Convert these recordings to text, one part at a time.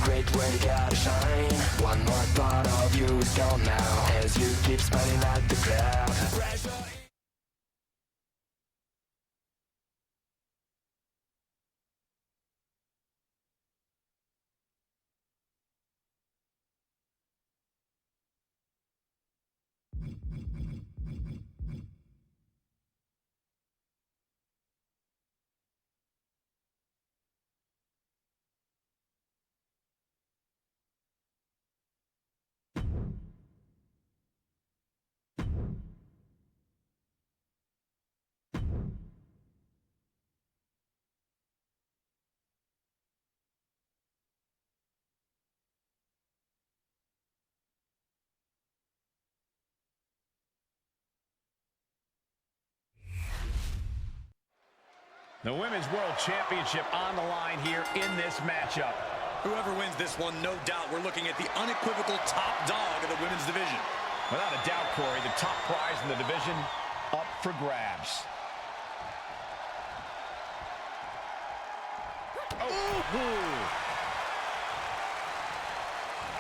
great way, gotta shine. One more part of you is gone now, as you keep smiling at the crowd. Pressure. The Women's World Championship on the line here in this matchup. Whoever wins this one, no doubt, we're looking at the unequivocal top dog of the women's division. Without a doubt, Corey, the top prize in the division up for grabs. Oh.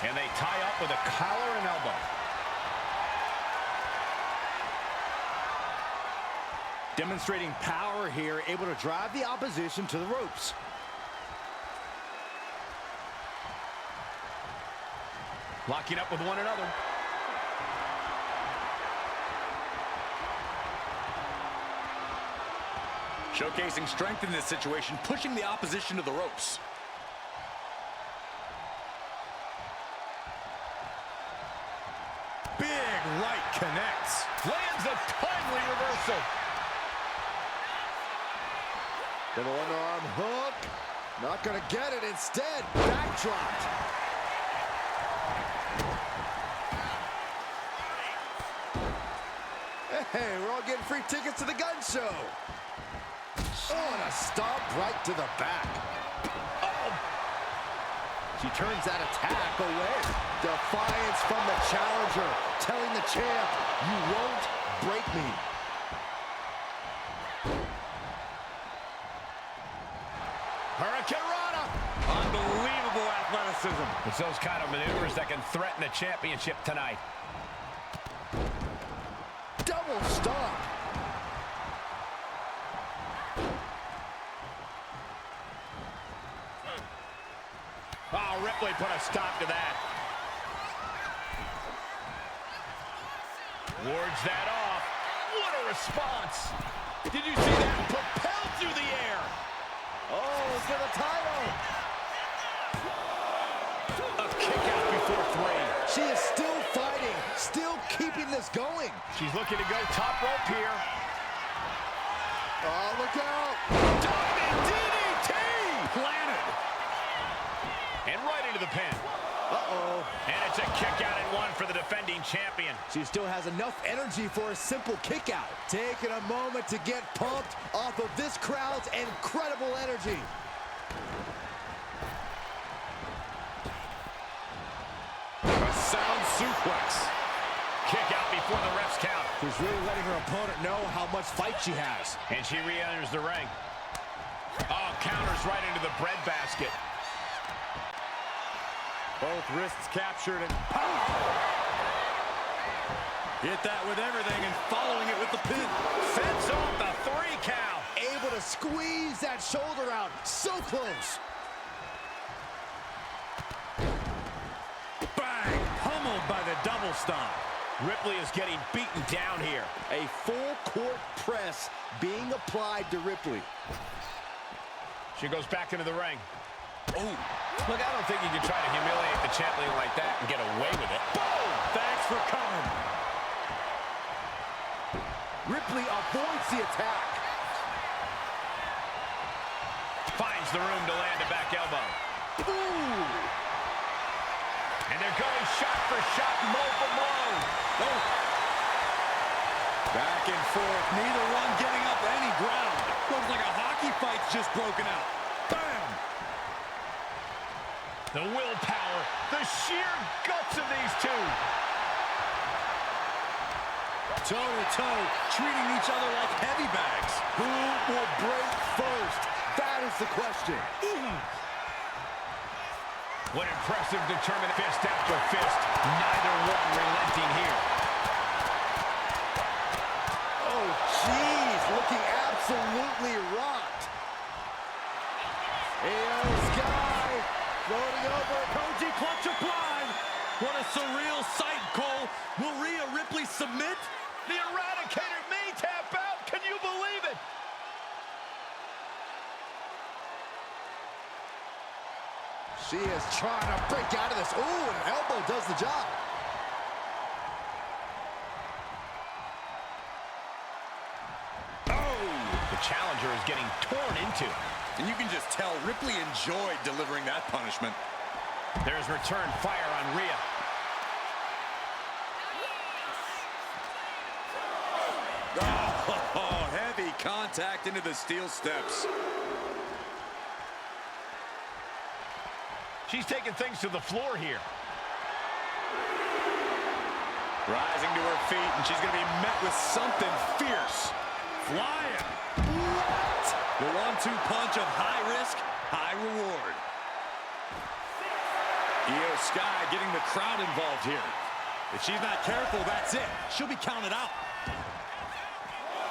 And they tie up with a collar and elbow. Demonstrating power here, able to drive the opposition to the ropes. Locking up with one another. Showcasing strength in this situation, pushing the opposition to the ropes. Big right connects. Lands a timely reversal. Double underarm hook. Not gonna get it. Instead, backdropped. Hey, we're all getting free tickets to the gun show. Oh, and a stomp right to the back. Oh. She turns that attack away. Defiance from the challenger, telling the champ, you won't break me. Hurricanrana. Unbelievable athleticism. It's those kind of maneuvers that can threaten the championship tonight. Double stomp. Oh, Ripley put a stop to that. Wards that off. What a response. Did you see that? Propelled through the air. Oh, for the title. A kick out before three. She is still fighting, still keeping this going. She's looking to go top rope here. Oh, look out. Diving DDT. Planted. And right into the pin. Uh-oh. And it's a kick out and one for the defending champion. She still has enough energy for a simple kick out. Taking a moment to get pumped off of this crowd's incredible energy. A sound suplex. Kick out before the ref's count. She's really letting her opponent know how much fight she has. And she re-enters the ring. Oh, counters right into the breadbasket. Both wrists captured and pound. Hit that with everything and following it with the pin. Fence off the 3 count. Able to squeeze that shoulder out. So close. Bang! Pummeled by the double stomp. Ripley is getting beaten down here. A full court press being applied to Ripley. She goes back into the ring. Oh. Look, I don't think you can try to humiliate the champion like that and get away with it. Boom! Thanks for coming. Ripley avoids the attack. Finds the room to land a back elbow. Ooh! And they're going shot for shot, blow for blow. Oh. Back and forth, neither one getting up any ground. Looks like a hockey fight's just broken out. Bam! The willpower, the sheer guts of these two. Toe-to-toe, treating each other like heavy bags. Who will break first? That is the question. What impressive, determined fist after fist. Neither one relenting here. Oh, jeez, looking absolutely rocked. Io Sky floating over. Koji clutch applied. What a surreal sight, Cole. Will Rhea Ripley submit? The Eradicator may tap out. Can you believe it? She is trying to break out of this. Ooh, an elbow does the job. Oh, the challenger is getting torn into. And you can just tell Ripley enjoyed delivering that punishment. There's return fire on Rhea. Oh, heavy contact into the steel steps. She's taking things to the floor here. Rising to her feet, and she's going to be met with something fierce. Flying. What? The 1-2 punch of high risk, high reward. Io Sky getting the crowd involved here. If she's not careful, that's it. She'll be counted out.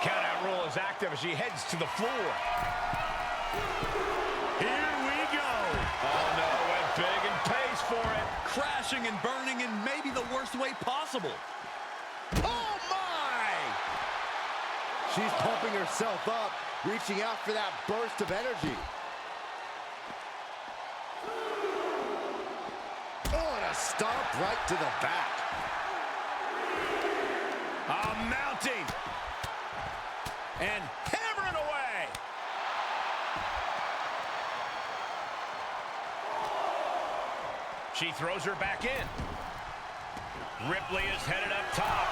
Countout rule is active as she heads to the floor. Here we go. Oh no, went big and pays for it. Crashing and burning in maybe the worst way possible. Oh, my! She's pumping herself up, reaching out for that burst of energy. Oh, and a stomp right to the back. Mounting. And hammering away. She throws her back in. Ripley is headed up top.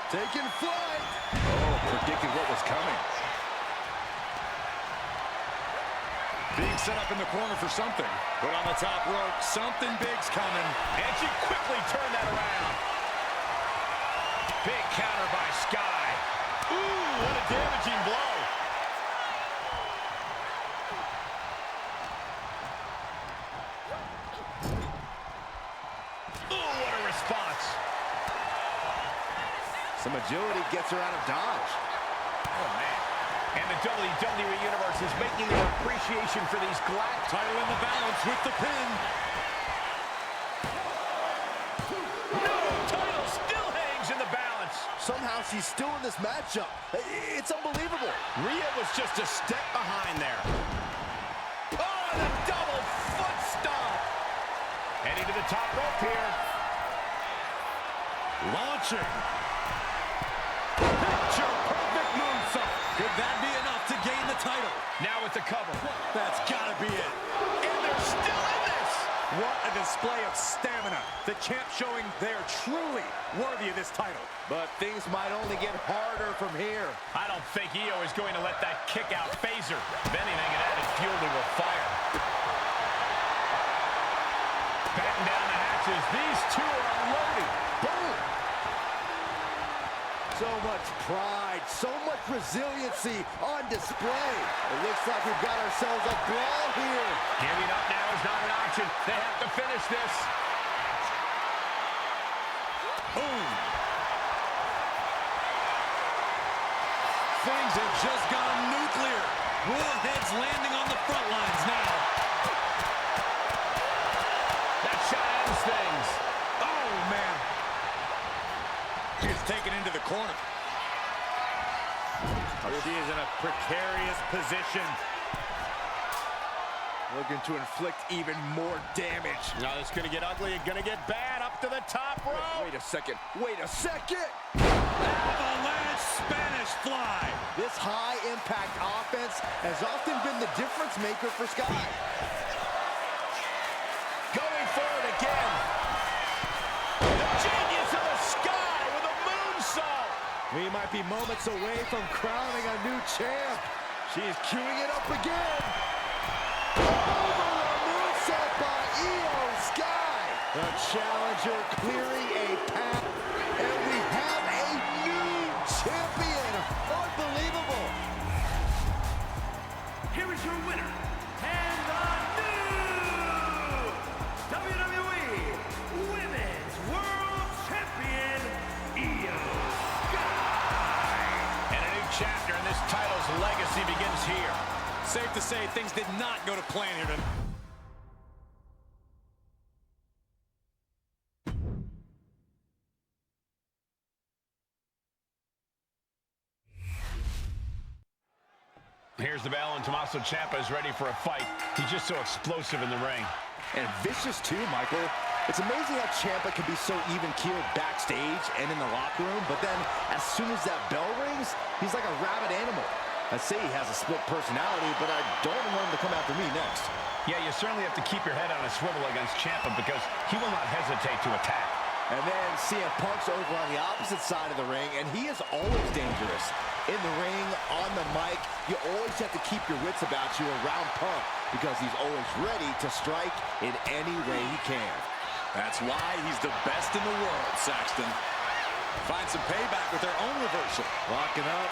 Taking flight. Oh, predicted what was coming. Being set up in the corner for something. But on the top rope, something big's coming. And she quickly turned that around. Big counter by Sky. Ooh, what a damaging blow. Ooh, what a response. Some agility gets her out of dodge. Oh, man. And the WWE Universe is making their appreciation for these Title in the balance with the pin. No, title still hangs in the balance. Somehow she's still in this matchup. It's unbelievable. Rhea was just a step behind there. Oh, and a double foot stomp. Heading to the top rope here. Launching. Picture perfect moonsault. Could that be enough to gain the title? Now with the cover. That's gotta be it. And they're still in this. What a display of stamina. The champ showing they're truly worthy of this title. But things might only get harder from here. I don't think Io is going to let that kick out phase her. If anything, it added fuel to her fire. Batten down the hatches. These two are unloading. Boom! So much pride, so much resiliency on display. It looks like we've got ourselves a brawl here. Giving up now is not an option. They have to finish this. Boom. Things have just gone nuclear. Warheads landing on the front lines now. That shot ends things. Oh, man. She's taken into the corner. She is in a precarious position. Looking to inflict even more damage. Now it's going to get ugly and going to get bad up to the top rope. Wait a second. Wait a second. Avalanche Spanish fly. This high-impact offense has often been the difference maker for Sky. Going for it again. The genius of the Sky with a moonsault. We might be moments away from crowning a new champ. She's queuing it up again. Over a moonsault by Io Sky. The challenger clearing a path. And we have a new champion. Unbelievable. Here is your winner, and the new Safe to say things did not go to plan here tonight. Here's the bell, and Tommaso Ciampa is ready for a fight. He's just so explosive in the ring. And vicious too, Michael. It's amazing how Ciampa can be so even-keeled backstage and in the locker room, but then as soon as that bell rings, he's like a rabid animal. I say he has a split personality, but I don't want him to come after me next. Yeah, you certainly have to keep your head on a swivel against Ciampa because he will not hesitate to attack. And then CM Punk's over on the opposite side of the ring, and he is always dangerous. In the ring, on the mic, you always have to keep your wits about you around Punk because he's always ready to strike in any way he can. That's why he's the best in the world, Saxton. Find some payback with their own reversal. Locking up.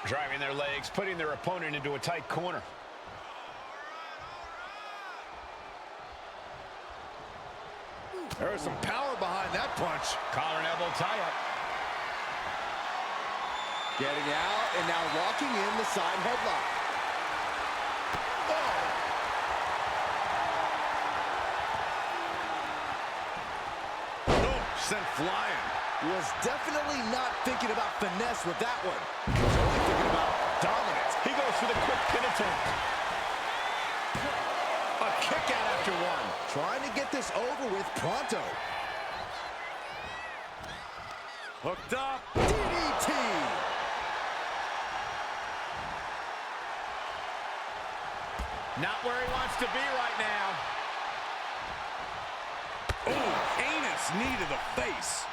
Driving their legs, putting their opponent into a tight corner. There's some power behind that punch. Collar and elbow tie-up. Getting out and now locking in the side headlock. Oh, sent flying. Was definitely not thinking about finesse with that one. He was only thinking about dominance. He goes for the quick pin attempt. A kick out after one. Trying to get this over with pronto. Hooked up. DDT. Not where he wants to be right now. Oh, anus knee to the face.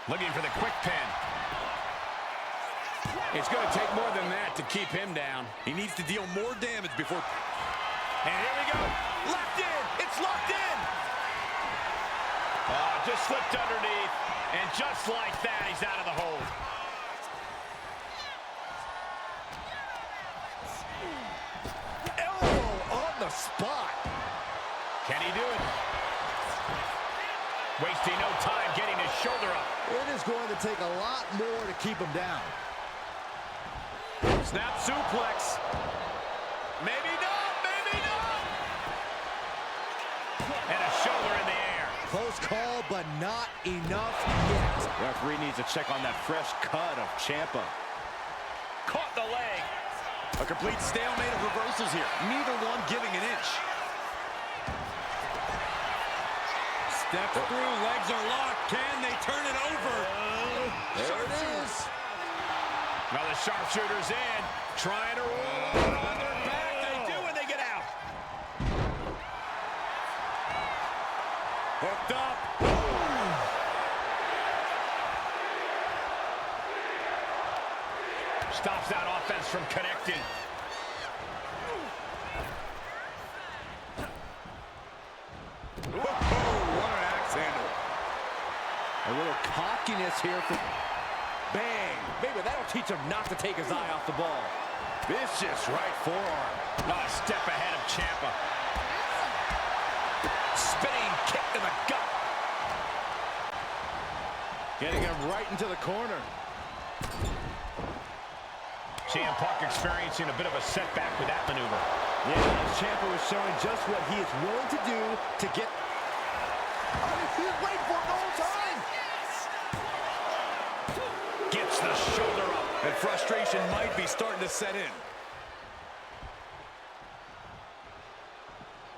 Looking for the quick pin. It's going to take more than that to keep him down. He needs to deal more damage before... And here we go. Locked in. It's locked in. Just slipped underneath. And just like that, he's out of the hold. Elbow on the spot. Can he do it? Wasting no time getting his shoulder up. It is going to take a lot more to keep him down. Snap suplex. Maybe not, maybe not. And a shoulder in the air. Close call, but not enough yet. Referee needs to check on that fresh cut of Ciampa. Caught the leg. A complete stalemate of reversals here. Neither one giving an inch. Steps through, legs are locked. Can they turn it over? There it is. Now the sharpshooter's in. Trying to roll on their back. They do, and they get out. Hooked up. Stops that offense from connecting. What an axe handle. A little cockiness here for... Bang! Maybe that'll teach him not to take his eye off the ball. Vicious right forearm. Not a step ahead of Ciampa. Spinning kick to the gut. Getting him right into the corner. CM Punk experiencing a bit of a setback with that maneuver. Yeah, Ciampa was showing just what he is willing to do to get... He's waiting for it the whole time! Gets the shoulder up. And frustration might be starting to set in.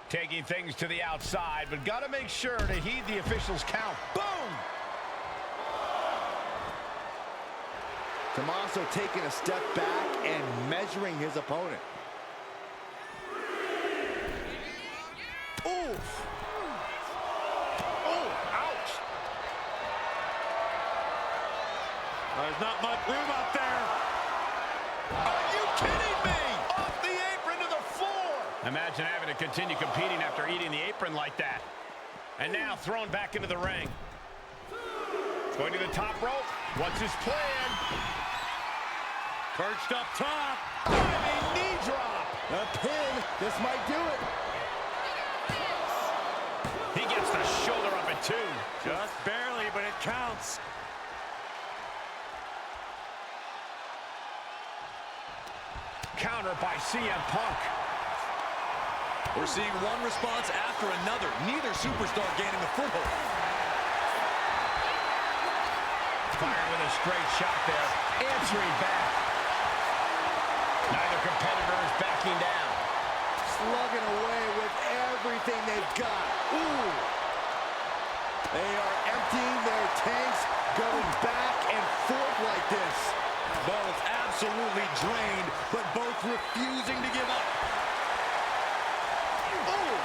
Taking things to the outside, but got to make sure to heed the officials' count. Boom! Tommaso taking a step back and measuring his opponent. Oof! Oh, ouch! There's not much room up there. Are you kidding me? Off the apron to the floor! Imagine having to continue competing after eating the apron like that. And now thrown back into the ring. Going to the top rope. What's his plan? Perched up top. Diving knee drop. A pin. This might do it. He gets the shoulder up at 2. Just barely, but it counts. counter by CM Punk. We're seeing one response after another. Neither superstar gaining a foothold. Firing with a straight shot there. Answering back. Neither competitor is backing down. Slugging away with everything they've got. Ooh. They are emptying their tanks, going back and forth like this. Both absolutely drained, but both refusing to give up. Ooh.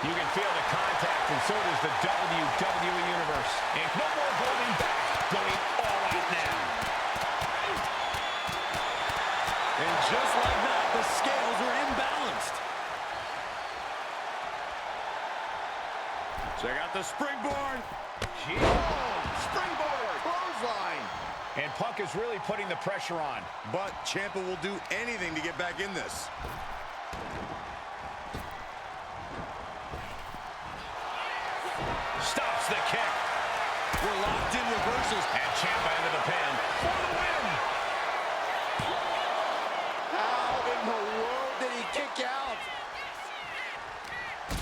You can feel the contact, and so does the WWE Universe. And no more holding back, going all out now. And just like that, the scales are imbalanced. Check out the springboard. Oh, springboard, clothesline. And Punk is really putting the pressure on. But Ciampa will do anything to get back in this. Stops the kick. We're locked in reversals. And Ciampa into the pin for the win. How in the world did he kick out?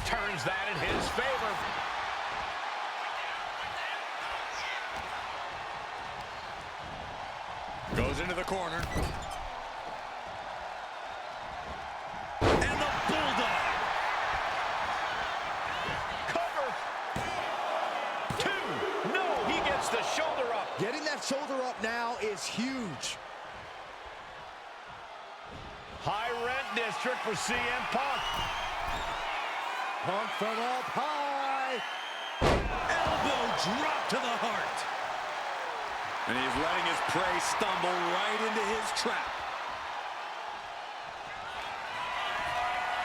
Turns that in his favor. Goes into the corner. And the bulldog. Cover. 2. No, he gets the shoulder up. Getting that shoulder up now is huge. High rent district for CM Punk. Punk from up high. Elbow drop to the heart. And he's letting his prey stumble right into his trap.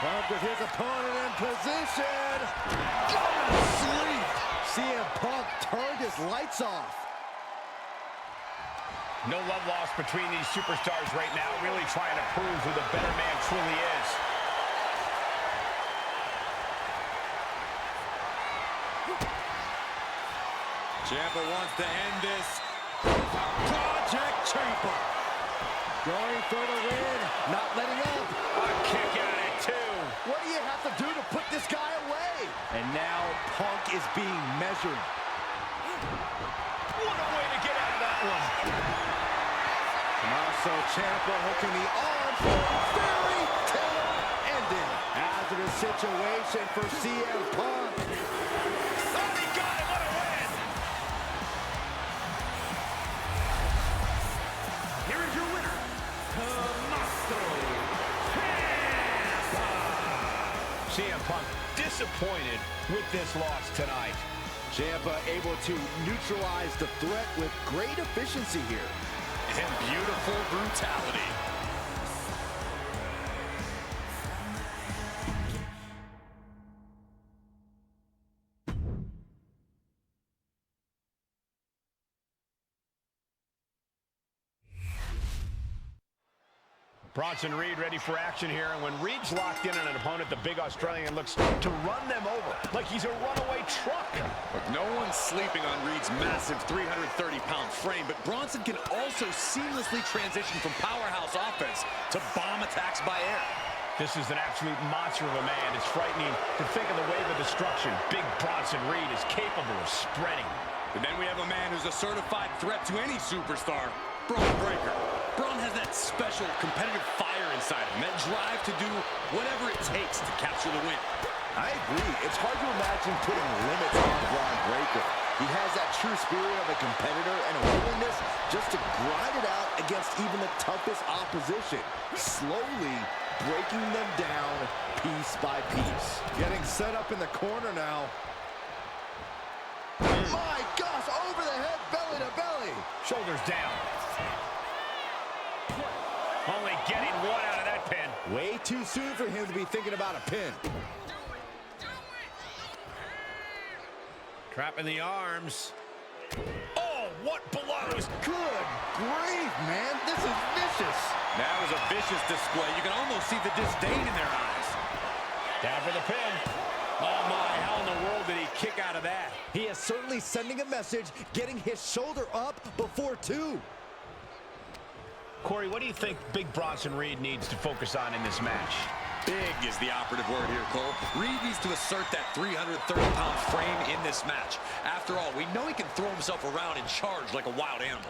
Punk with his opponent in position. Oh, sleep. CM Punk turned his lights off. No love lost between these superstars right now, really trying to prove who the better man truly is. Ciampa wants to end this. Project Ciampa. Going for the win, not letting up. A kick out at 2. What do you have to do to put this guy away? And now Punk is being measured. What a way to get out of that one. Tommaso Ciampa hooking the arm for a fairy tale ending. Hazardous situation for CM Punk. Oh, he got him. What a win. Here is your winner, Tommaso Ciampa. CM Punk disappointed with this loss tonight. Ciampa able to neutralize the threat with great efficiency here. And beautiful brutality. Bronson Reed ready for action here, and when Reed's locked in on an opponent, the big Australian looks to run them over like he's a runaway truck. Look, no one's sleeping on Reed's massive 330-pound frame, but Bronson can also seamlessly transition from powerhouse offense to bomb attacks by air. This is an absolute monster of a man. It's frightening to think of the wave of destruction Big Bronson Reed is capable of spreading. But then we have a man who's a certified threat to any superstar, Braun Breaker. Braun has that special competitive fire inside him, that drive to do whatever it takes to capture the win. I agree. It's hard to imagine putting limits on Braun Breaker. He has that true spirit of a competitor and a willingness just to grind it out against even the toughest opposition, slowly breaking them down piece by piece. Getting set up in the corner now. My gosh, over the head, belly to belly. Shoulders down. Only getting one out of that pin. Way too soon for him to be thinking about a pin. Trapping the arms. Oh, what blows. Good grief, man. This is vicious. That was a vicious display. You can almost see the disdain in their eyes. Down for the pin. Oh, my, how in the world did he kick out of that? He is certainly sending a message, getting his shoulder up before 2. Corey, what do you think Big Bronson Reed needs to focus on in this match? Big is the operative word here, Cole. Reed needs to assert that 330-pound frame in this match. After all, we know he can throw himself around and charge like a wild animal.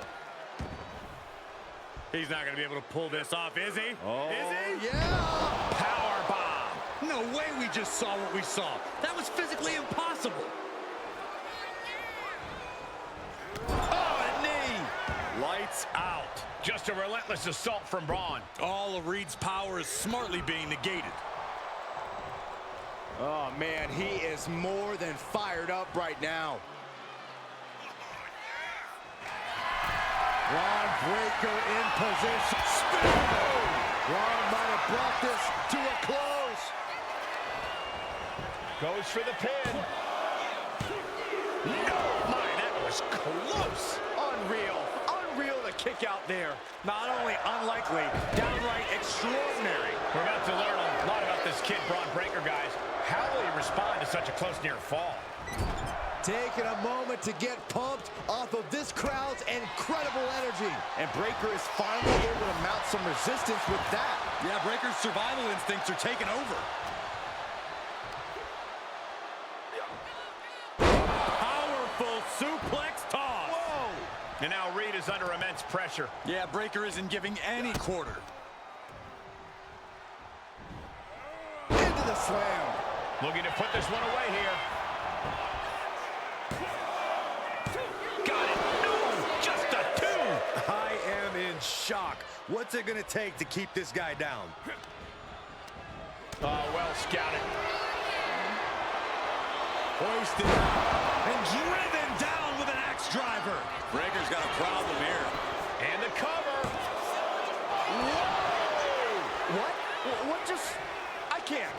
He's not going to be able to pull this off, is he? Oh, is he? yeah! Power bomb. No way we just saw what we saw. That was physically impossible. Oh, a knee. Lights out. Just a relentless assault from Braun. All of Reed's power is smartly being negated. Oh, man, he is more than fired up right now. Braun Breaker in position. Spin! Braun might have brought this to a close. Goes for the pin. No, my, that was close. Unreal. Unreal to kick out there. Not only unlikely, downright extraordinary. We're about to learn a lot about this kid, Braun Breaker, guys. How will he respond to such a close near fall? Taking a moment to get pumped off of this crowd's incredible energy. And Breaker is finally able to mount some resistance with that. Yeah, Breaker's survival instincts are taking over. Powerful suplex toss. Whoa! And now Reed is under immense pressure. Yeah, Breaker isn't giving any quarter. Into the slam. Looking to put this one away here. Got it. No, just a two. I am in shock. What's it going to take to keep this guy down? Oh, well scouted. Hoisted out and driven down with an axe driver. Breaker's got a problem here. And the cover. Whoa! What just... I can't.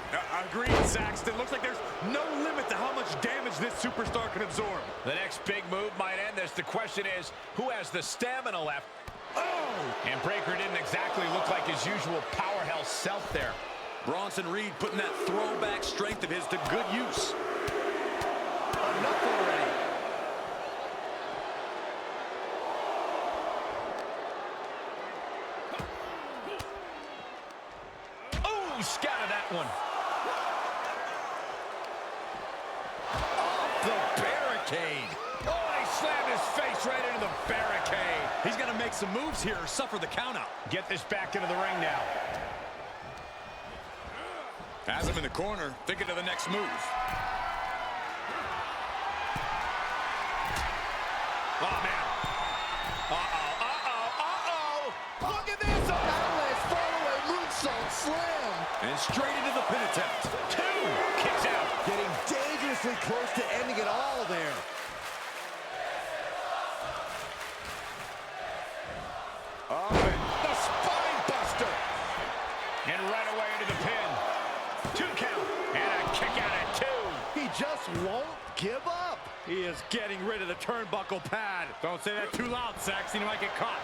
Agreed, Saxton. Looks like there's no limit to how much damage this superstar can absorb. The next big move might end this. The question is, who has the stamina left? Oh! And Breaker didn't exactly look like his usual powerhouse self there. Bronson Reed putting that throwback strength of his to good use. Enough already. Oh, scouted that one. Off the barricade. Oh, and he slammed his face right into the barricade. He's got to make some moves here or suffer the countout. Get this back into the ring now. Has him in the corner, thinking of the next move. Oh, man. Uh-oh, uh-oh, uh-oh. Look at this. Atlas fallaway moonsault slam. And straight into the pin attempt. Two. Kicks out. Getting dangerously close to ending it all there. Oh, the spine buster. And right away into the pin. 2 count. And a kick out at 2. He just won't give up. He is getting rid of the turnbuckle pad. Don't say that too loud, Saxton. You might get caught.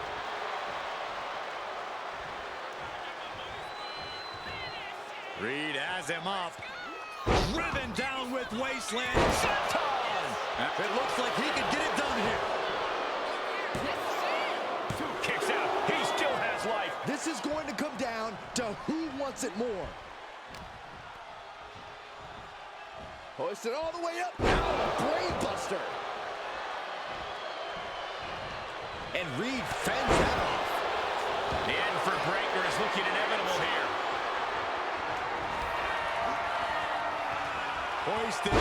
Reed has him up. Driven down with wasteland. It looks like he could get it done here. 2 kicks out. He still has life. This is going to come down to who wants it more. Hoisted all the way up. Now a brain buster. And Reed fends that off. The end for Breaker is looking inevitable here. Hoisted up.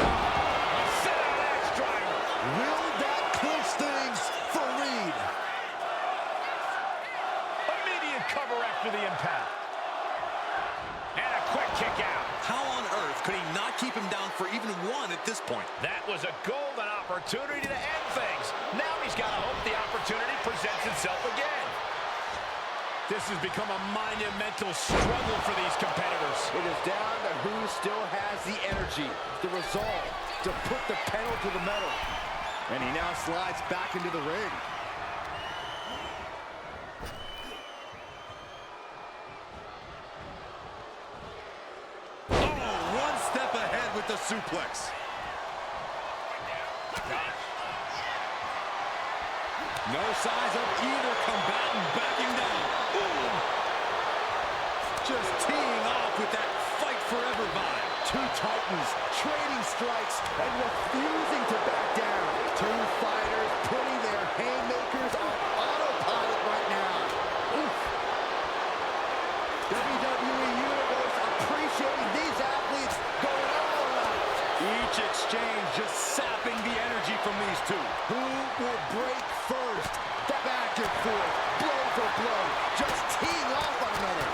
Set out axe driver. Will that clinch things for Reed? Immediate cover after the impact. And a quick kick out. How on earth could he not keep him down for even one at this point? That was a golden opportunity to end things. Now he's got to hope the opportunity presents itself again. This has become a monumental struggle for these competitors. It is down to who still has the energy, the resolve to put the pedal to the metal. And he now slides back into the ring. The suplex. No signs of either combatant backing down. Ooh. Just teeing off with that fight forever vibe. Two titans trading strikes and refusing to back down. Two fighters putting their haymakers on autopilot right now. Oof. WWE Universe appreciating these athletes going all out. Each exchange just sapping the energy from these two. Who will break first? Back and forth, blow for blow, just teeing off on another.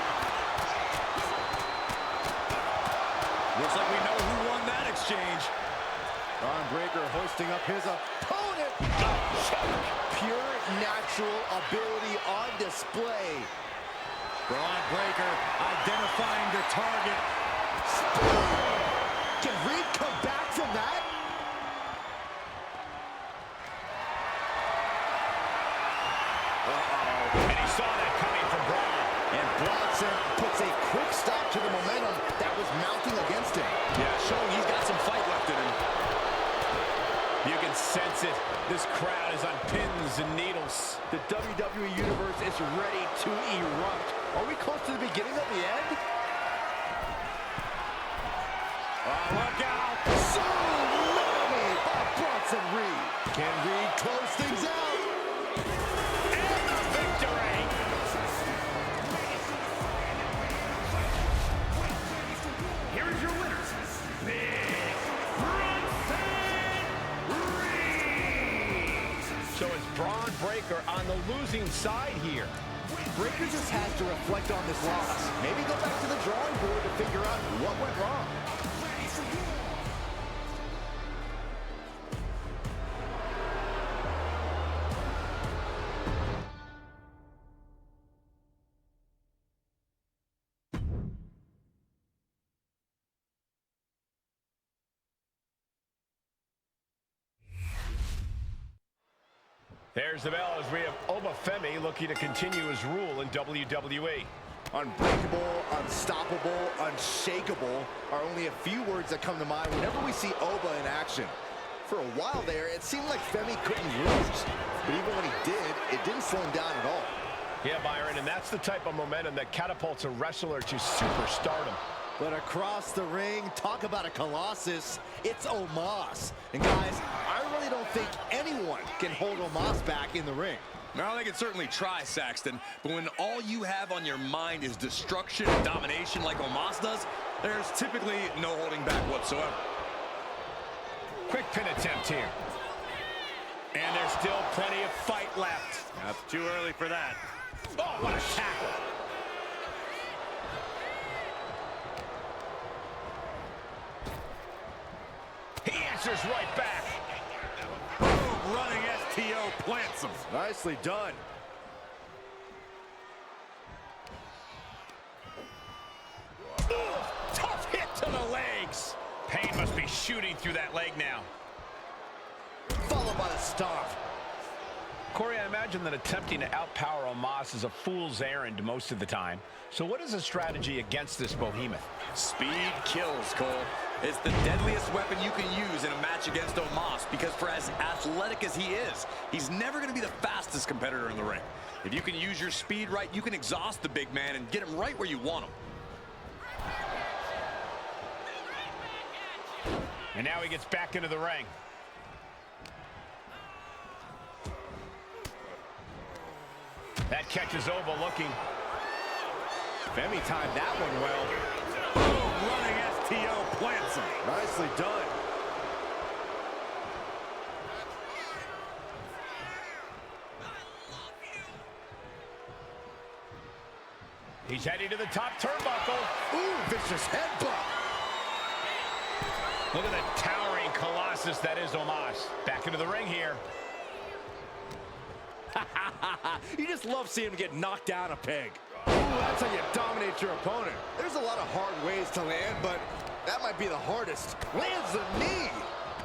Looks like we know who won that exchange. Braun Breaker hoisting up his opponent. Pure natural ability on display. Braun Breaker identifying the target. Can Reed come back from that? And he saw that coming from Braun. And Bronson puts a quick stop to the momentum that was mounting against him. Yeah, showing he's got some fight left in him. You can sense it. This crowd is on pins and needles. The WWE Universe is ready to erupt. Are we close to the beginning of the end? Look out. So many by Bronson Reed. Can Reed close things out? And the victory! Here is your winner, Big Bronson Reed. So it's Braun Breaker on the losing side here. Breaker just has to reflect on this loss. Maybe go back to the drawing board to figure out what went wrong. There's the bell as we have Obafemi looking to continue his rule in WWE. Unbreakable, unstoppable, unshakable are only a few words that come to mind whenever we see Oba in action. For a while there, it seemed like Femi couldn't lose. But even when he did, it didn't slow him down at all. Yeah, Byron, and that's the type of momentum that catapults a wrestler to superstardom. But across the ring, talk about a colossus, it's Omos. And guys, I really don't think anyone can hold Omos back in the ring. Well, they can certainly try, Saxton, but when all you have on your mind is destruction and domination like Omos does, there's typically no holding back whatsoever. Quick pin attempt here. And there's still plenty of fight left. That's too early for that. Oh, what a tackle. He answers right back. Boom, running STO plants him. Nicely done. Tough hit to the legs. Pain must be shooting through that leg now. Followed by the stomp. Corey, I imagine that attempting to outpower Omos is a fool's errand most of the time. So what is the strategy against this behemoth? Speed kills, Cole. It's the deadliest weapon you can use in a match against Omos because for as athletic as he is, he's never going to be the fastest competitor in the ring. If you can use your speed right, you can exhaust the big man and get him right where you want him. And now he gets back into the ring. That catches Oba looking. Femi timed that one well. Boom, running STO plants him. Nicely done. He's heading to the top turnbuckle. Ooh, vicious headbutt. Look at the towering colossus that is Omos. Back into the ring here. You just love seeing him get knocked down a peg. Ooh, that's how you dominate your opponent. There's a lot of hard ways to land, but that might be the hardest. Lands the knee.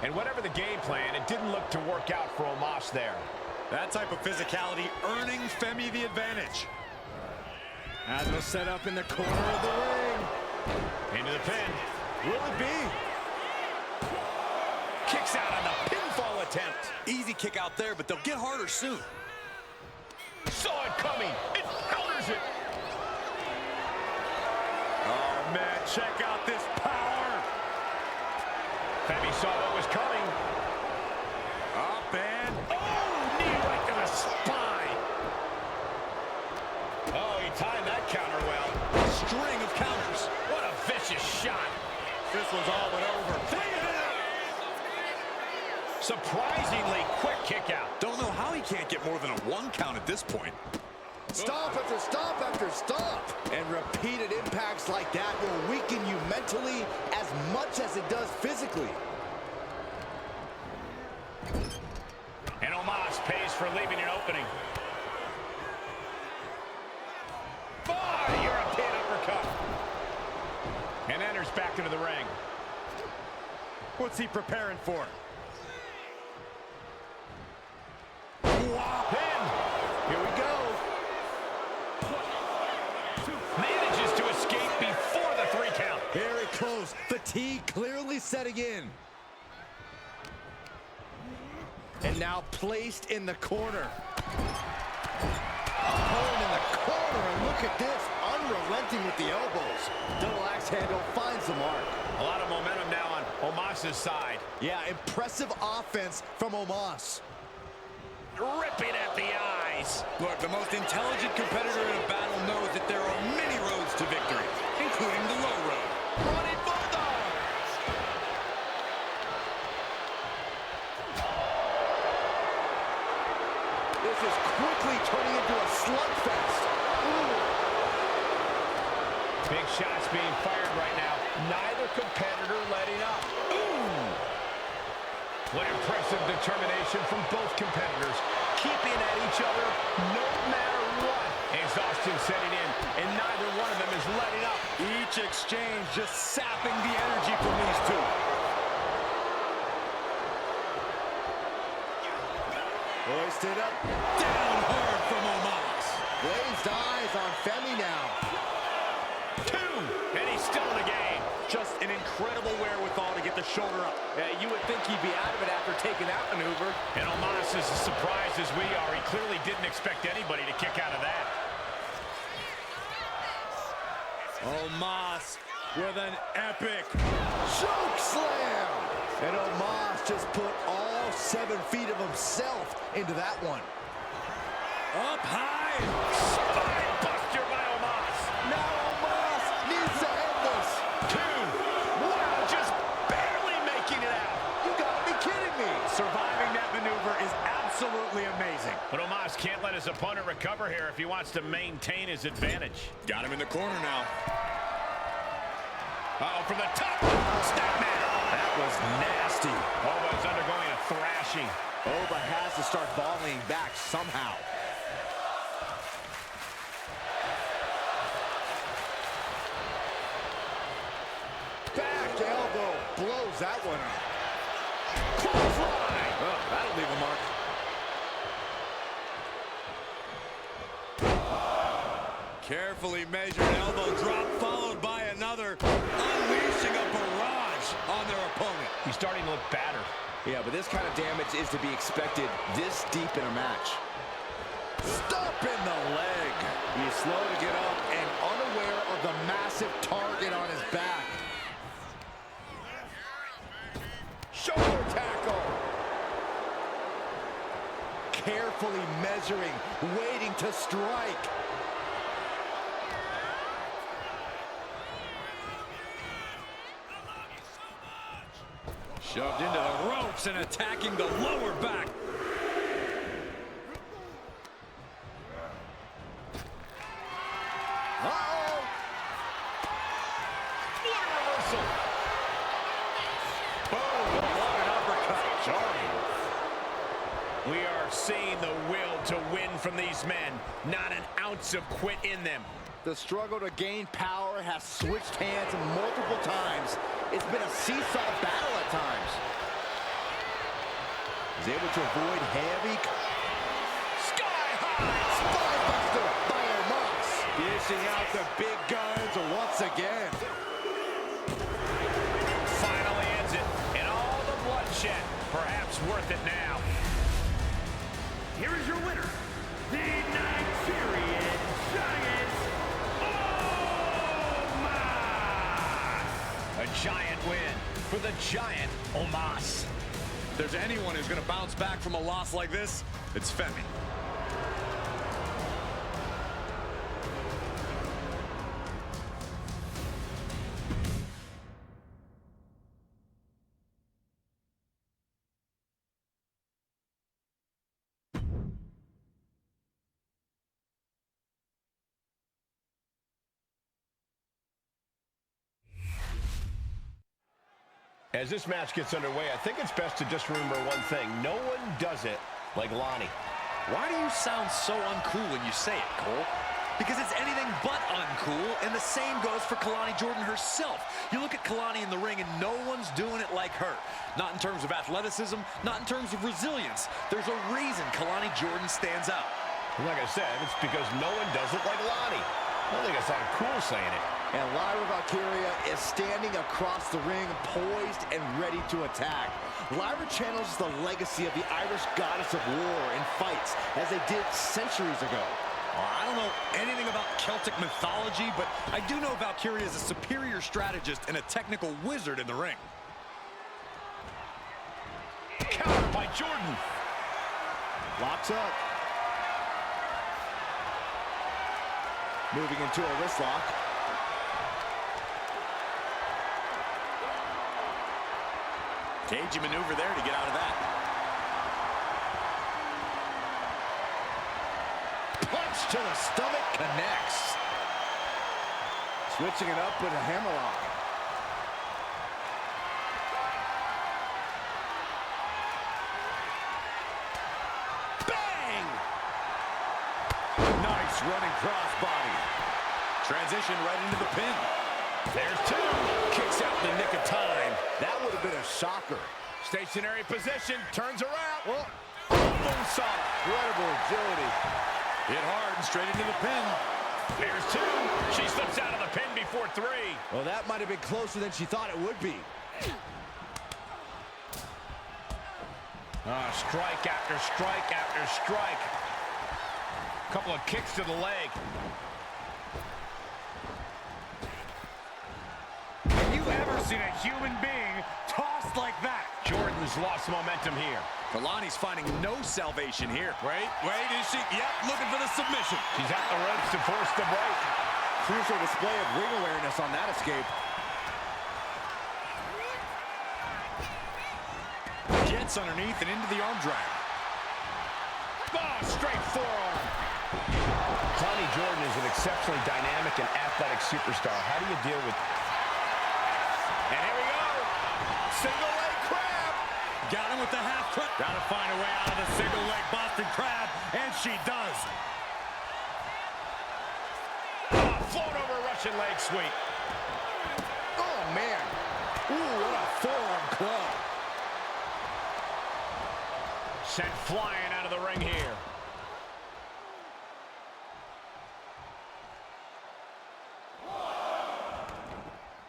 And whatever the game plan, it didn't look to work out for Omos there. That type of physicality earning Femi the advantage. As was set up in the corner of the ring. Into the pin. Will it be? Kicks out on the pinfall attempt. Easy kick out there, but they'll get harder soon. Saw it coming. It counters it. check out this power. Femi saw what was coming. Up and... oh, knee right to the spine. Oh, he timed that counter well. String of counters. What a vicious shot. This one's all but over. Surprisingly quick kick out. Don't know how he can't get more than a 1 count at this point. Stop after stop after stop. And repeated impacts like that will weaken you mentally as much as it does physically. And Omos pays for leaving an opening. European uppercut. And enters back into the ring. What's he preparing for? Wow. Pin. Here we go. Manages to escape before the 3 count. Very close. Fatigue clearly setting in. And now placed in the corner. Opponent in the corner, and look at this. Unrelenting with the elbows. Double axe handle finds the mark. A lot of momentum now on Omos' side. Yeah, impressive offense from Omos. Ripping at the eyes. Look, the most intelligent competitor in a battle knows that there are many roads to victory, including the low road. Running bulldog. This is quickly turning into a slugfest. Ooh. Big shots being fired right now. Neither competitor letting up. Ooh. What impressive determination from both competitors. Keeping at each other no matter what. Exhaustion setting in, and neither one of them is letting up. Each exchange just sapping the energy from these two. Hoisted up. Down hard from Omos. Glazed eyes on Femi now. 2, and he's still in the game. Just an incredible wherewithal to get the shoulder up. You would think he'd be out of it after taking that maneuver. And Omos is as surprised as we are. He clearly didn't expect anybody to kick out of that. Omos with an epic Choke slam! And Omos just put all 7 feet of himself into that one. up high. Spine buster by Omos. Now Omos needs to end this. 2. Wow, just barely making it out. You gotta be kidding me. Surviving that maneuver is absolutely amazing. But Omos can't let his opponent recover here if he wants to maintain his advantage. Got him in the corner now. Uh-oh, from the top. Snapman. That was nasty. Oba is undergoing a thrashing. Oba has to start volleying back somehow. Back elbow blows that one up. Clothesline. Oh, that'll leave a mark. Carefully measured elbow drop followed by another, unleashing a barrage on their opponent. He's starting to look battered. Yeah, but this kind of damage is to be expected this deep in a match. Stop in the leg. He's slow to get up and unaware of the massive target on his back. Shoulder tackle. Carefully measuring, waiting to strike. Shoved into the ropes and attacking the lower back. Uh-oh. What a reversal. Boom, what an uppercut. Jarring. We are seeing the will to win from these men. Not an ounce of quit in them. The struggle to gain power has switched hands multiple times. It's been a seesaw battle at times. He's able to avoid heavy... Sky high. Spinebuster by Omos. Dishing out the big guns once again. Finally ends it. And all the bloodshed. Perhaps worth it now. Here is your winner, the Nigerian Giant, Omos! giant win for the giant Omos. If there's anyone who's going to bounce back from a loss like this, it's Femi. As this match gets underway, I think it's best to just remember one thing. No one does it like Lonnie. Why do you sound so uncool when you say it, Cole? Because it's anything but uncool, and the same goes for Kalani Jordan herself. You look at Kalani in the ring, and no one's doing it like her. Not in terms of athleticism, not in terms of resilience. There's a reason Kalani Jordan stands out. And like I said, it's because no one does it like Lonnie. I don't think it's uncool saying it. And Lyra Valkyria is standing across the ring, poised and ready to attack. Lyra channels the legacy of the Irish goddess of war in fights, as they did centuries ago. I don't know anything about Celtic mythology, but I do know Valkyria is a superior strategist and a technical wizard in the ring. Countered by Jordan. Locks up. Moving into a wrist lock. Cagey maneuver there to get out of that. Punch to the stomach connects. Switching it up with a hammerlock. Bang! Nice running crossbody. Transition right into the pin. There's two. Kicks out in the nick of time. That would have been a shocker. Stationary position. Turns around. Oh, Moonsault. incredible agility. Hit hard and straight into the pin. There's two. She slips out of the pin before three. Well, that might have been closer than she thought it would be. Strike after strike after strike. Couple of kicks to the leg. Have you ever seen a human being tossed like that? Jordan's lost momentum here. Kalani's finding no salvation here. Wait, is she? Yep, looking for the submission. She's at the ropes to force the break. Crucial display of ring awareness on that escape. Gets underneath and into the arm drag. Oh, straight forearm. Kalani Jordan is an exceptionally dynamic and athletic superstar. How do you deal with... And here we go. Single leg crab. Got him with the half crab. Got to find a way out of the single leg Boston crab, and she does. Float over Russian leg sweep. Oh, man. Ooh, what a forearm club. Sent flying out of the ring here.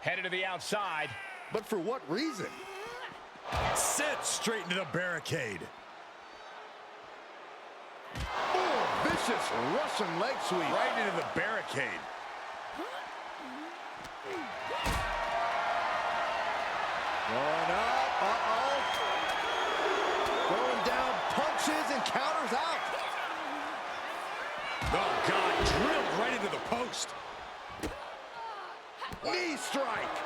Headed to the outside. But for what reason? Sits straight into the barricade. Oh, vicious Russian leg sweep. Right into the barricade. Going up. Uh-oh. Going down, punches and counters out. Oh, God, drilled right into the post. Knee strike.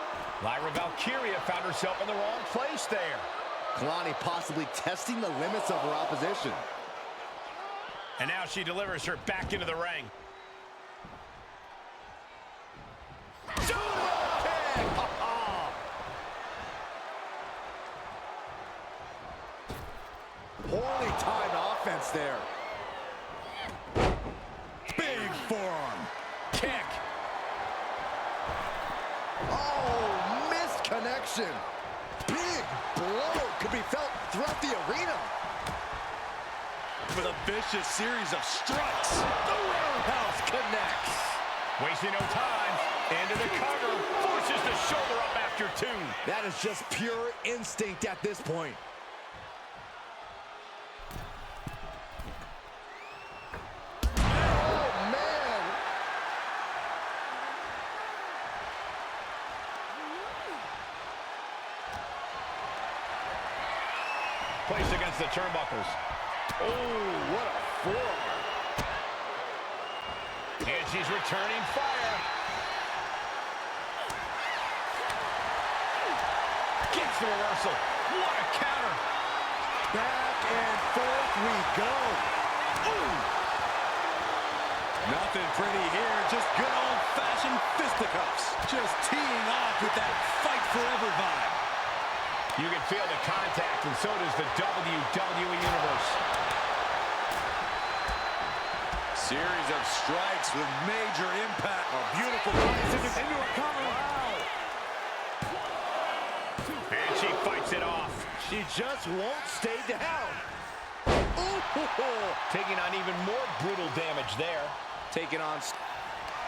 Lyra Valkyria found herself in the wrong place there. Kalani possibly testing the limits of her opposition. And now she delivers her back into the ring. Poorly timed offense there. Big forearm. Kick. Oh, missed connection. Big blow could be felt throughout the arena. With a vicious series of strikes. The roundhouse connects. Wasting no time. Into the cover. Forces the shoulder up after two. That is just pure instinct at this point. Oh, man. placed against the turnbuckles. Oh, what a forearm. And she's returning fire. Gets the reversal. What a counter. Back and forth we go. Ooh. Nothing pretty here, just good old-fashioned fisticuffs. Just teeing off with that fight forever vibe. You can feel the contact, and so does the WWE Universe. Series of strikes with major impact. A beautiful rise into a cover. And she fights it off. She just won't stay down. Ooh. Taking on even more brutal damage there. Taking on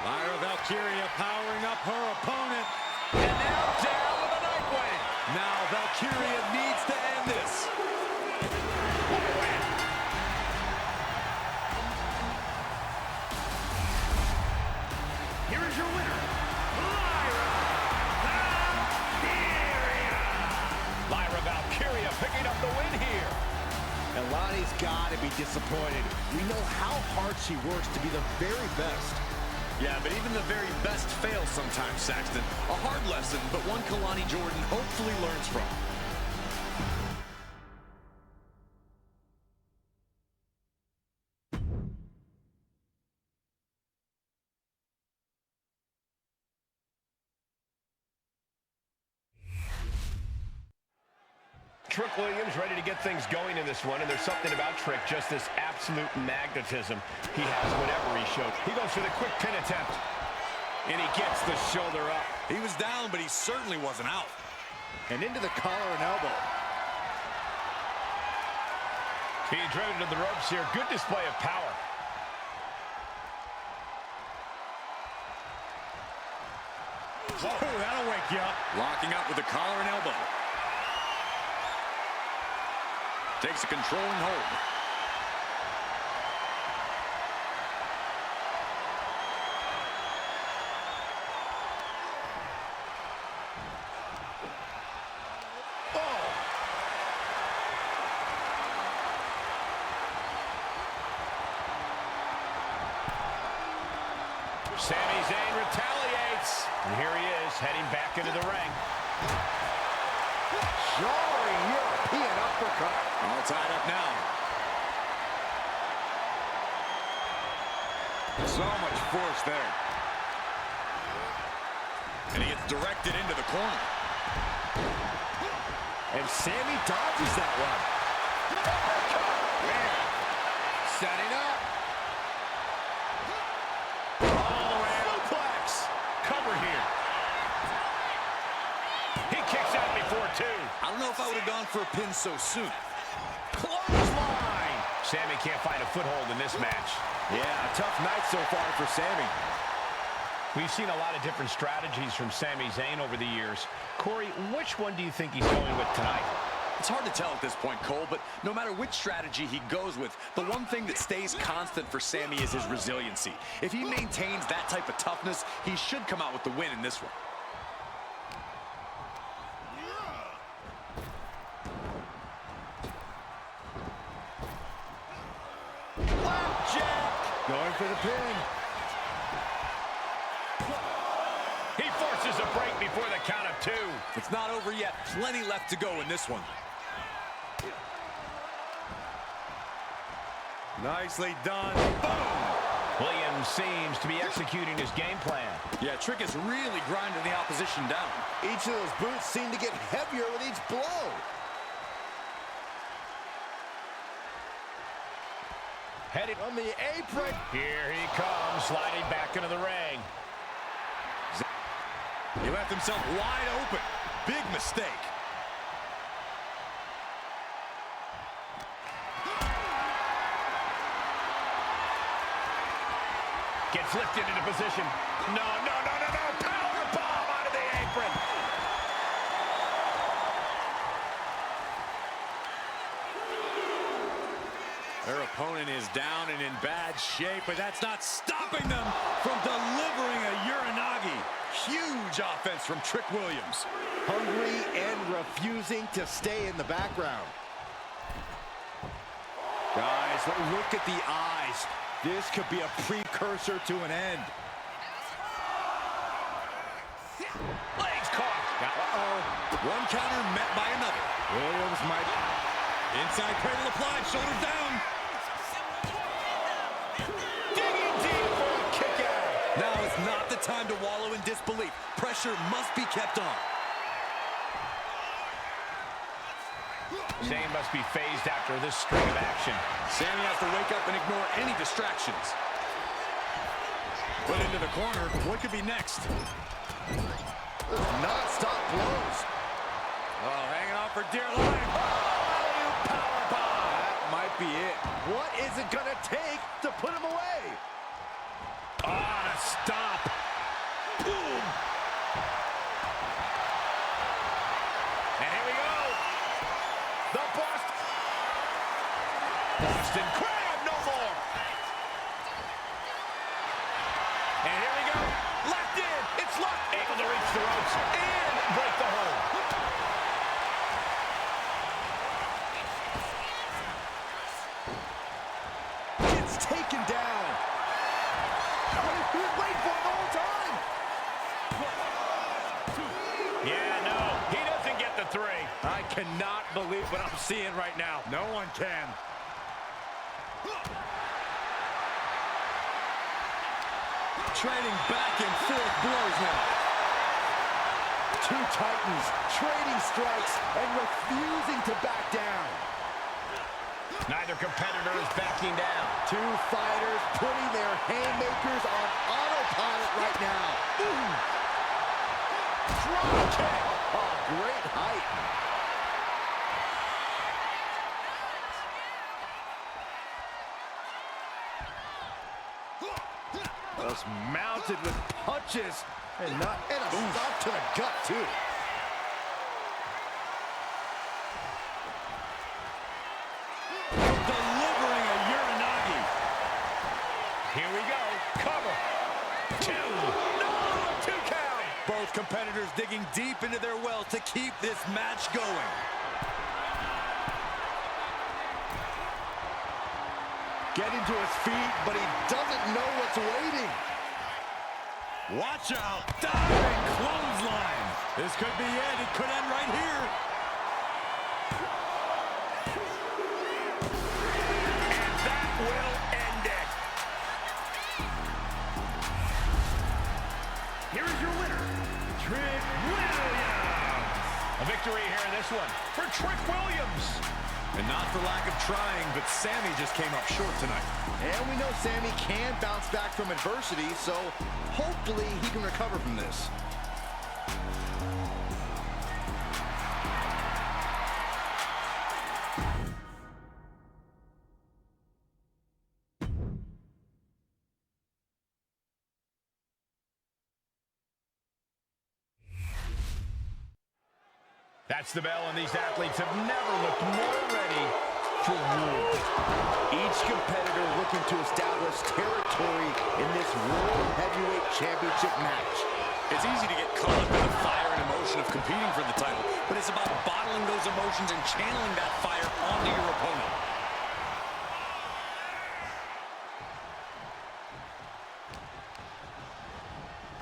Lyra Valkyria powering up her opponent. and now down with a Nightwing. Now Valkyria needs to end this. Here is your winner, Lyra Valkyria. Lyra Valkyria picking up the win here. And Lonnie's got to be disappointed. We know how hard she works to be the very best. Yeah, but even the very best fail sometimes, Saxton. A hard lesson, but one Kalani Jordan hopefully learns from. Trick Williams ready to get things going in this one, and there's something about Trick, just this absolute magnetism. He has whatever he showed. He goes for the quick pin attempt, and he gets the shoulder up. He was down, but he certainly wasn't out. And into the collar and elbow. Being driven to the ropes here. Good display of power. Whoa, that'll wake you up. Locking up with the collar and elbow. Takes a controlling hold. Sami Zayn retaliates. And here he is, heading back into the ring. Jarring European uppercut. All tied up now. So much force there. And he gets directed into the corner. And Sami dodges that one. Man. Setting up. Suplex. Cover here. He kicks out before two. I don't know if I would have gone for a pin so soon. Clothesline. Sami can't find a foothold in this match. Yeah, a tough night so far for Sami. We've seen a lot of different strategies from Sami Zayn over the years. Corey, which one do you think he's going with tonight? It's hard to tell at this point, Cole, but no matter which strategy he goes with, the one thing that stays constant for Sami is his resiliency. If he maintains that type of toughness, he should come out with the win in this one. Flapjack. Going for the pin. He forces a break before the count of two. It's not over yet. Plenty left to go in this one. Nicely done. Williams seems to be executing his game plan. Yeah, Trick is really grinding the opposition down. Each of those boots seem to get heavier with each blow. Headed On the apron. Here he comes, sliding back into the ring. He left himself wide open. Big mistake. Gets lifted into position. No. Power bomb out of the apron. Their opponent is down and in bad shape, but that's not stopping them from delivering a Uranagi. Huge offense from Trick Williams. Hungry and refusing to stay in the background. Guys, look at the eyes. This could be a precursor to an end. Legs caught. Uh-oh. One counter met by another. Williams might... Inside cradle applied, shoulders down. Digging deep for a kick out. Now is not the time to wallow in disbelief. Pressure must be kept on. Shane must be phased after this string of action. Sammy has to wake up and ignore any distractions. Put into the corner. What could be next? Non-stop blows. Oh, hanging on for dear life. That might be it. What is it gonna take to put him away? Oh, a stop. Boom. And here we go. The Boston Crab, no more. And here we go. Locked in. It's locked. Able to reach the ropes and break the hold. Gets taken down. He was waiting for it the whole time. Yeah, no. He doesn't get the 3. I cannot believe what I'm seeing right now. No one can. Trading back and forth blows now. Two titans trading strikes and refusing to back down. Neither competitor is backing down. Two fighters putting their haymakers on autopilot right now. Ooh. Drop kick. Oh, great height. Just mounted with punches. And a stop to the gut, too. Delivering a Uranagi. Here we go. Cover. 2. No, 2 count. Both competitors digging deep into their well to keep this match going. Getting to his feet, but he doesn't know what's waiting. Watch out. Diving clothesline. This could be it. It could end right here. And that will end it. Here is your winner, Trick Williams. A victory here in this one for Trick Williams. And not for lack of trying, but Sammy just came up short tonight. And we know Sammy can bounce back from adversity, so hopefully he can recover from this. That's the bell, and these athletes have never looked more ready to rule. Each competitor looking to establish territory in this World Heavyweight Championship match. It's easy to get caught up in the fire and emotion of competing for the title, but it's about bottling those emotions and channeling that fire onto your opponent.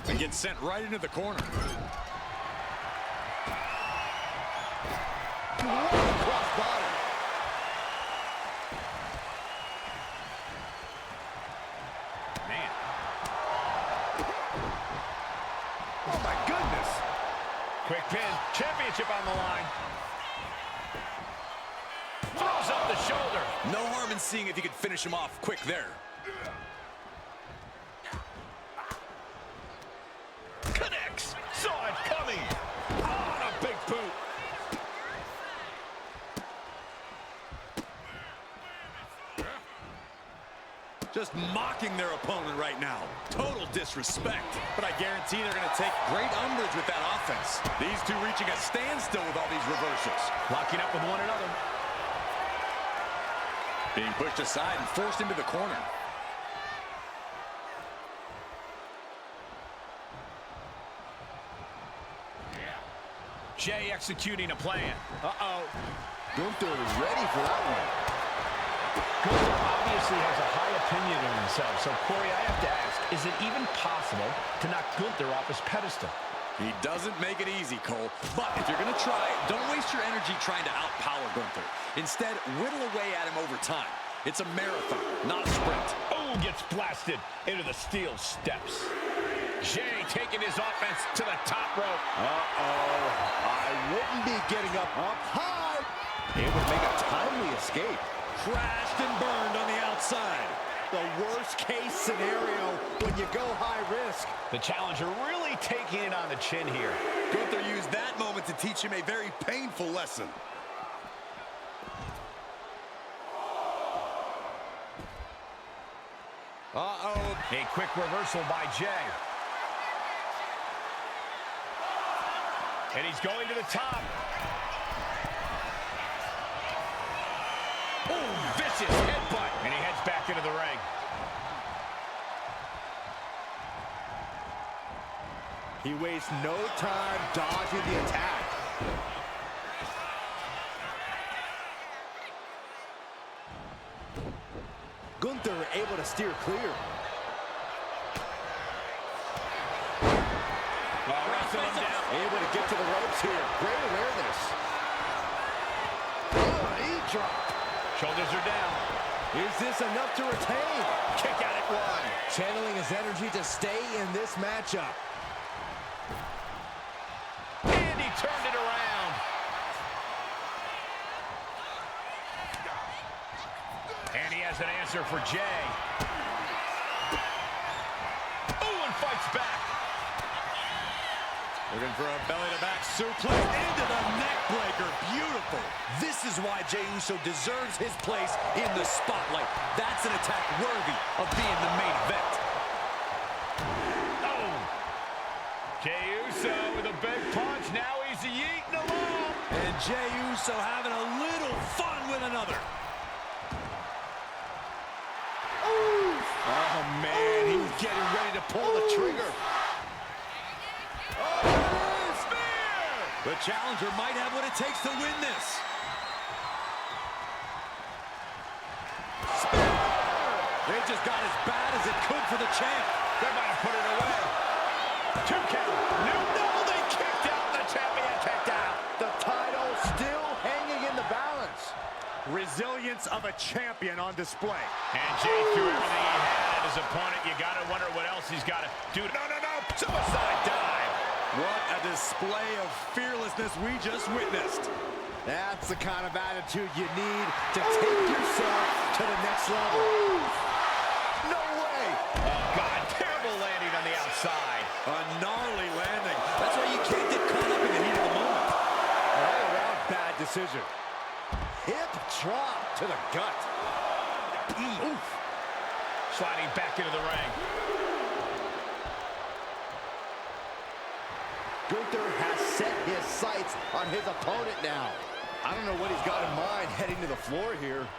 And gets sent right into the corner. Crossbody. Man. Oh my goodness. Quick pin. Championship on the line. Throws up the shoulder. No harm in seeing if you could finish him off quick there. Connects. Saw it coming. On a big boot. Just mocking their opponent right now. Total disrespect. But I guarantee they're going to take great umbrage with that offense. These two reaching a standstill with all these reversals. Locking up with one another. Being pushed aside and forced into the corner. Jay executing a plan. Uh-oh. Gunther is ready for that one. Gunther obviously has a high opinion of himself, so Corey, I have to ask, is it even possible to knock Gunther off his pedestal? He doesn't make it easy, Cole. But if you're going to try, don't waste your energy trying to outpower Gunther. Instead, whittle away at him over time. It's a marathon, not a sprint. Oh, gets blasted into the steel steps. Jay taking his offense to the top rope. I wouldn't be getting up high. It would make a timely escape. Crashed and burned on the outside. The worst case scenario when you go high risk. The challenger really taking it on the chin here. Gunther used that moment to teach him a very painful lesson. A quick reversal by Jay. And he's going to the top. Oh, vicious headbutt. And he heads back into the ring. He wastes no time dodging the attack. Gunther able to steer clear. Wrestling him down. Able to get to the ropes here. Great awareness. Oh, knee drop. Shoulders are down. Is this enough to retain? Kick out at one. Channeling his energy to stay in this matchup. And he turned it around. And he has an answer for Jay. Oh, and fights back. Looking for a belly-to-back suplex into the neck breaker. Beautiful. This is why Jey Uso deserves his place in the spotlight. That's an attack worthy of being the main event. Oh! Jey Uso with a big punch. Now he's yeeting along. And Jey Uso having a little fun with another. Oh, man, he's getting ready to pull the trigger. The challenger might have what it takes to win this. They just got as bad as it could for the champ. They might have put it away. 2 count. No, they kicked out. The champion kicked out. The title still hanging in the balance. Resilience of a champion on display. And Jay threw everything he had at his opponent. You got to wonder what else he's got to do. No. Suicide dive. What a display of fearlessness we just witnessed. That's the kind of attitude you need to take yourself to the next level. No way! Oh, God, terrible landing on the outside. A gnarly landing. That's why you can't get caught up in the heat of the moment. All around bad decision. Hip drop to the gut. Oof. Sliding back into the ring. Gunther has set his sights on his opponent now. I don't know what he's got in mind heading to the floor here.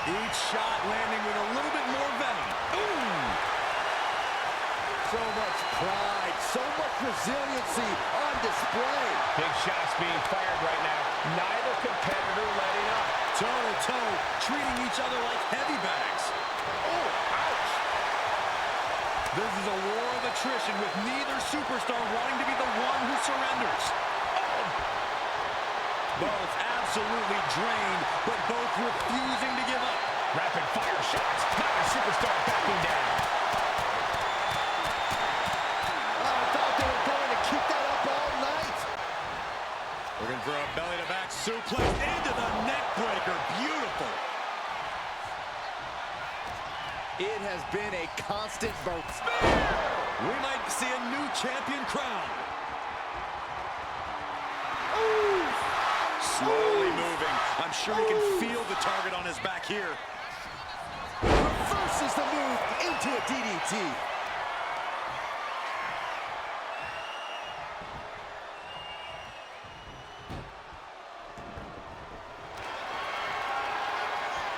Each shot landing with a little bit more venom. Ooh! So much pride, so much resiliency on display. Big shots being fired right now. Neither competitor letting up. Toe-to-toe, treating each other like heavy bags. Oh, ouch! This is a war of attrition with neither superstar wanting to be the one who surrenders. Oh. Both absolutely drained, but both refusing to give up. Rapid fire shots. Neither superstar backing down. I thought they were going to keep that up all night. Looking for a belly-to-back suplex into the neck breaker. Beautiful. It has been a constant burst. We might see a new champion crown. Slowly moving. I'm sure he can feel the target on his back here. Reverses the move into a DDT.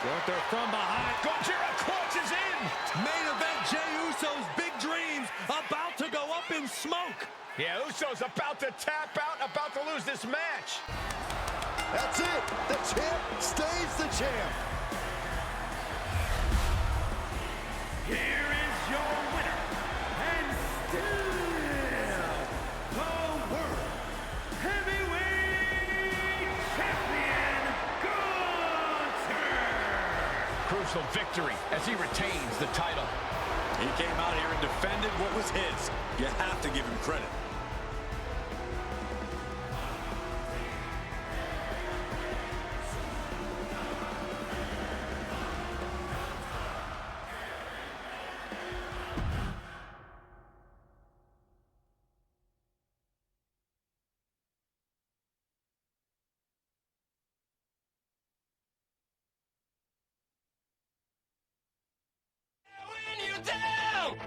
Gunther from behind. Gojira clutches in. Main event, Jey Uso's big dreams about to go up in smoke. Yeah, Uso's about to tap out, about to lose this match. That's it. The champ stays the champ. Here is your winner, and still the World Heavyweight Champion, Gunther! Crucial victory as he retains the title. He came out here and defended what was his. You have to give him credit.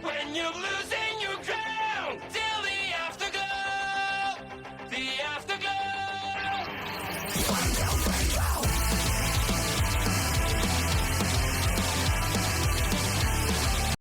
When you